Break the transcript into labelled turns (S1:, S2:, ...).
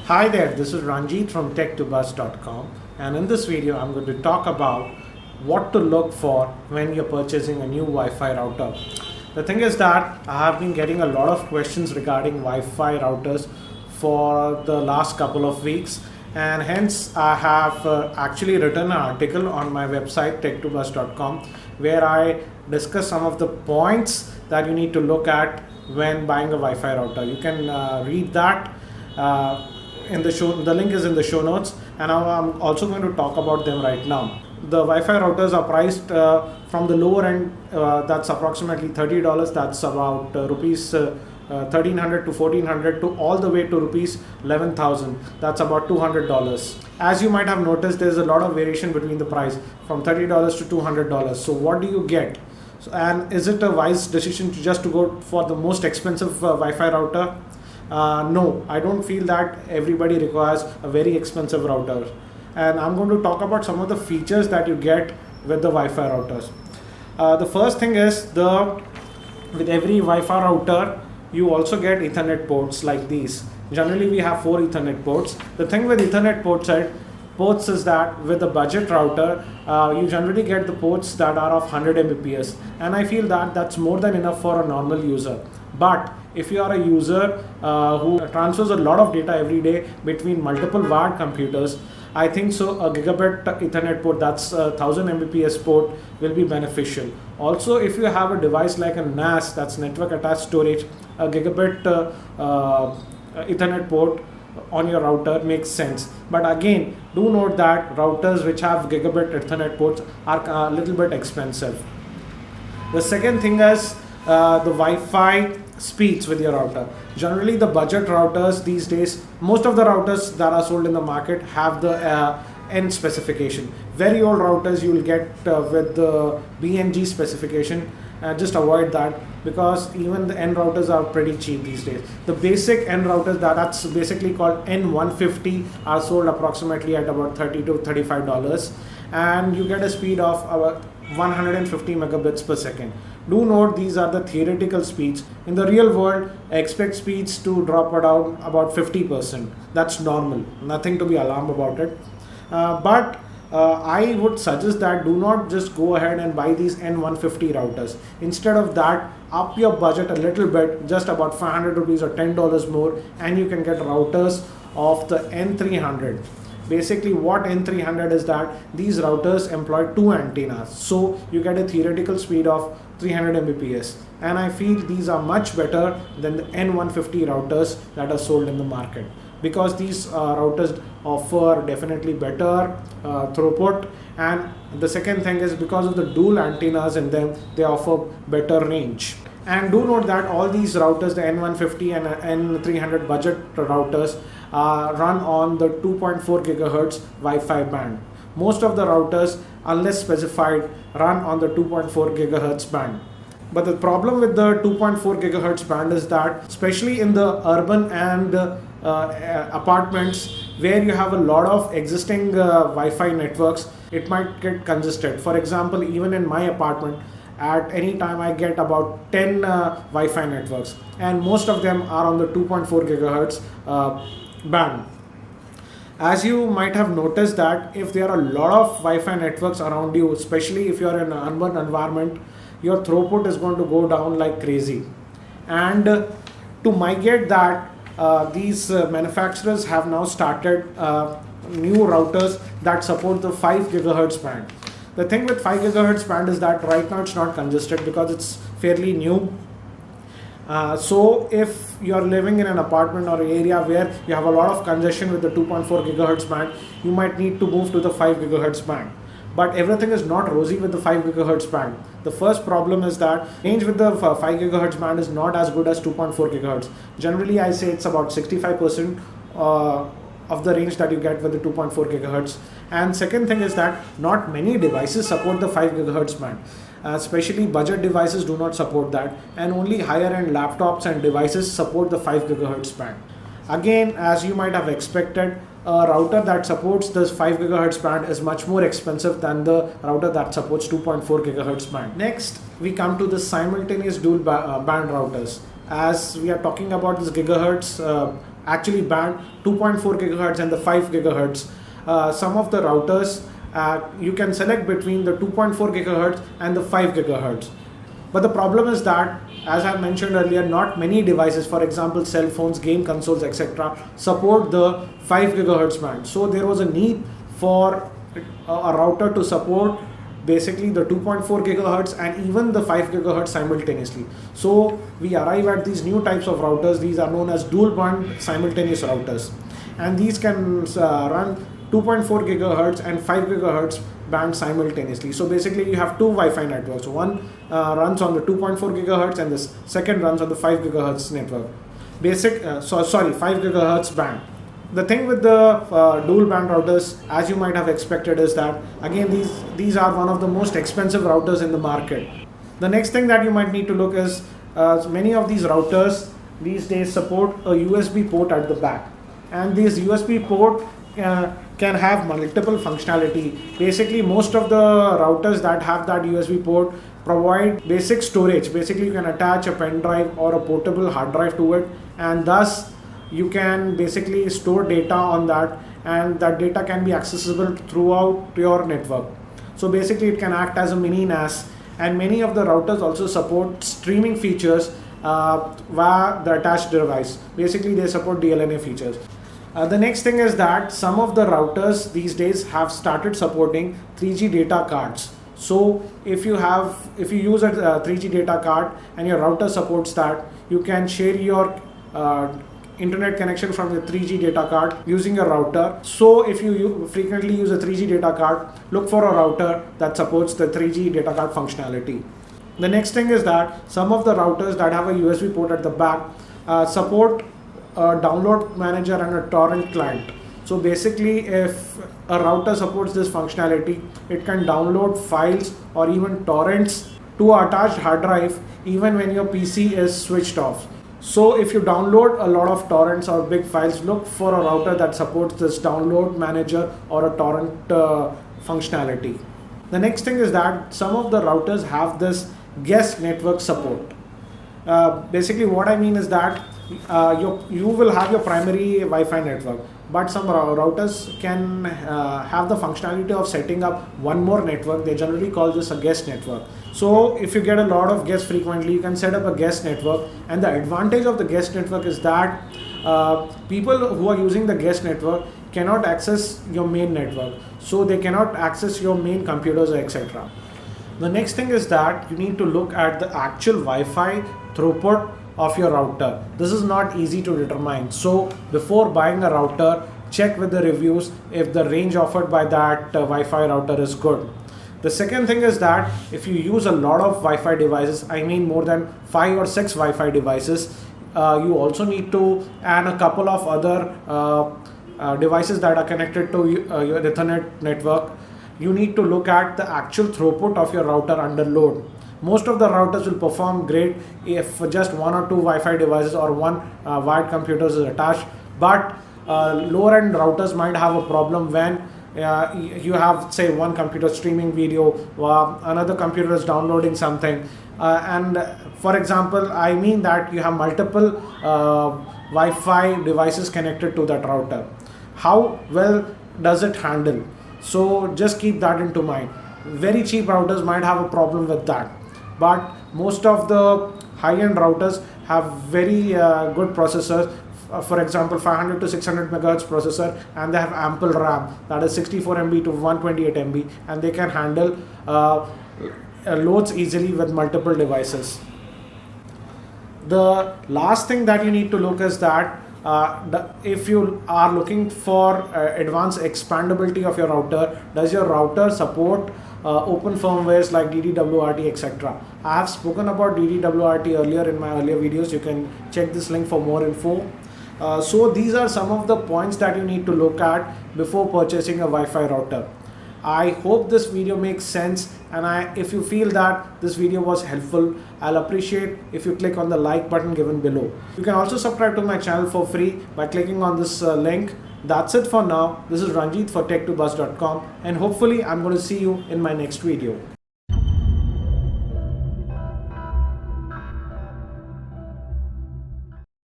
S1: Hi there, this is Ranjit from tech2buzz.com, and in this video I'm going to talk about what to look for when you're purchasing a new Wi-Fi router. The thing is that I have been getting a lot of questions regarding Wi-Fi routers for the last couple of weeks, and hence I have actually written an article on my website tech2buzz.com where I discuss some of the points that you need to look at when buying a Wi-Fi router. You can read that in the show. The link is in the show notes, and I'm also going to talk about them right now. The Wi-Fi routers are priced from the lower end, that's approximately $30, that's about rupees 1300 to 1400, to all the way to rupees 11,000, that's about $200. As you might have noticed, there's a lot of variation between the price from $30 to $200. So what do you get? And is it a wise decision to go for the most expensive Wi-Fi router? No, I don't feel that everybody requires a very expensive router. And I'm going to talk about some of the features that you get with the Wi-Fi routers. The first thing is with every Wi-Fi router, you also get Ethernet ports like these. Generally, we have 4 Ethernet ports. The thing with Ethernet ports is that with the budget router, you generally get the ports that are of 100 Mbps, and I feel that that's more than enough for a normal user. But if you are a user who transfers a lot of data every day between multiple wired computers, I think so a gigabit Ethernet port, that's a 1000 Mbps port, will be beneficial. Also, if you have a device like a NAS, that's network attached storage, a gigabit Ethernet port on your router makes sense. But again, do note that routers which have gigabit Ethernet ports are a little bit expensive. The second thing is the Wi-Fi speeds with your router. Generally, the budget routers these days, most of the routers that are sold in the market have the N specification. Very old routers you will get with the BNG specification. Just avoid that, because even the N routers are pretty cheap these days. The basic N routers that's basically called N150 are sold approximately at about $30 to $35, and you get a speed of about 150 megabits per second. Do note these are the theoretical speeds. In the real world, expect speeds to drop down about 50%. That's normal, nothing to be alarmed about it. But I would suggest that do not just go ahead and buy these N150 routers. Instead of that, up your budget a little bit, just about 500 rupees or $10 more, and you can get routers of the N300. Basically, what N300 is that these routers employ 2 antennas, so you get a theoretical speed of 300 Mbps, and I feel these are much better than the N150 routers that are sold in the market, because these routers offer definitely better throughput, and the second thing is because of the dual antennas in them, they offer better range. And do note that all these routers, the N150 and N300 budget routers, run on the 2.4 gigahertz Wi-Fi band. Most of the routers, unless specified, run on the 2.4 gigahertz band. But the problem with the 2.4 gigahertz band is that, especially in the urban and apartments where you have a lot of existing Wi-Fi networks, it might get congested. For example, even in my apartment, at any time I get about 10 Wi-Fi networks, and most of them are on the 2.4 gigahertz band. As you might have noticed that if there are a lot of Wi-Fi networks around you, especially if you are in an urban environment, your throughput is going to go down like crazy. And to mitigate that, these manufacturers have now started new routers that support the 5 gigahertz band. The thing with 5 gigahertz band is that right now it's not congested because it's fairly new. So if you're living in an apartment or area where you have a lot of congestion with the 2.4 gigahertz band, you might need to move to the 5 gigahertz band. But everything is not rosy with the 5 gigahertz band. The first problem is that range with the 5 gigahertz band is not as good as 2.4 gigahertz. Generally, I say it's about 65% of the range that you get with the 2.4 gigahertz. And second thing is that not many devices support the 5 gigahertz band. Especially budget devices do not support that, and only higher end laptops and devices support the 5 gigahertz band. Again, as you might have expected, a router that supports this 5 gigahertz band is much more expensive than the router that supports 2.4 gigahertz band. Next, we come to the simultaneous dual band routers. As we are talking about this gigahertz actually band 2.4 gigahertz and the 5 gigahertz. Some of the routers you can select between the 2.4 gigahertz and the 5 gigahertz. But the problem is that, as I mentioned earlier, not many devices, for example cell phones, game consoles, etc., support the 5 gigahertz band. So there was a need for a router to support basically the 2.4 gigahertz and even the 5 gigahertz simultaneously. So we arrive at these new types of routers. These are known as dual band simultaneous routers, and these can run 2.4 gigahertz and 5 gigahertz band simultaneously. So basically you have two Wi-Fi networks. One runs on the 2.4 gigahertz and the second runs on the 5 gigahertz network. 5 gigahertz band. The thing with the dual band routers, as you might have expected, is that again these are one of the most expensive routers in the market. The next thing that you might need to look is many of these routers these days support a USB port at the back, and this USB port can have multiple functionality. Basically most of the routers that have that USB port provide basic storage. Basically you can attach a pen drive or a portable hard drive to it, and thus you can basically store data on that, and that data can be accessible throughout your network. So basically it can act as a mini NAS, and many of the routers also support streaming features via the attached device. Basically they support DLNA features. The next thing is that some of the routers these days have started supporting 3G data cards. So if you use a 3G data card and your router supports that, you can share your internet connection from the 3G data card using a router. So if you frequently use a 3G data card, look for a router that supports the 3G data card functionality. The next thing is that some of the routers that have a USB port at the back support a download manager and a torrent client. So basically if a router supports this functionality, it can download files or even torrents to an attached hard drive even when your PC is switched off. So if you download a lot of torrents or big files, look for a router that supports this download manager or a torrent functionality. The next thing is that some of the routers have this guest network support. Basically what I mean is that you will have your primary Wi-Fi network, but some routers can have the functionality of setting up one more network. They generally call this a guest network. So if you get a lot of guests frequently, you can set up a guest network, and the advantage of the guest network is that people who are using the guest network cannot access your main network, so they cannot access your main computers, etc. The next thing is that you need to look at the actual Wi-Fi throughput of your router. This is not easy to determine. So before buying a router, check with the reviews if the range offered by that Wi-Fi router is good. The second thing is that if you use a lot of Wi-Fi devices, I mean more than 5 or 6 Wi-Fi devices, you also need to add a couple of other devices that are connected to your Ethernet network. You need to look at the actual throughput of your router under load. Most of the routers will perform great if just 1 or 2 Wi-Fi devices or one wired computer is attached, but lower end routers might have a problem when you have, say, one computer streaming video, another computer is downloading something, and for example, I mean that you have multiple Wi-Fi devices connected to that router. How well does it handle? So just keep that into mind. Very cheap routers might have a problem with that, but most of the high-end routers have very good processors. For example, 500 to 600 megahertz processor, and they have ample RAM, that is 64 MB to 128 MB, and they can handle loads easily with multiple devices. The last thing that you need to look is that if you are looking for advanced expandability of your router, does your router support open firmwares like DDWRT, etc. I have spoken about DDWRT earlier in my earlier videos. You can check this link for more info. So these are some of the points that you need to look at before purchasing a Wi-Fi router. I hope this video makes sense, and if you feel that this video was helpful, I'll appreciate if you click on the like button given below. You can also subscribe to my channel for free by clicking on this link. That's it for now. This is Ranjit for tech2buzz.com, and hopefully I'm going to see you in my next video.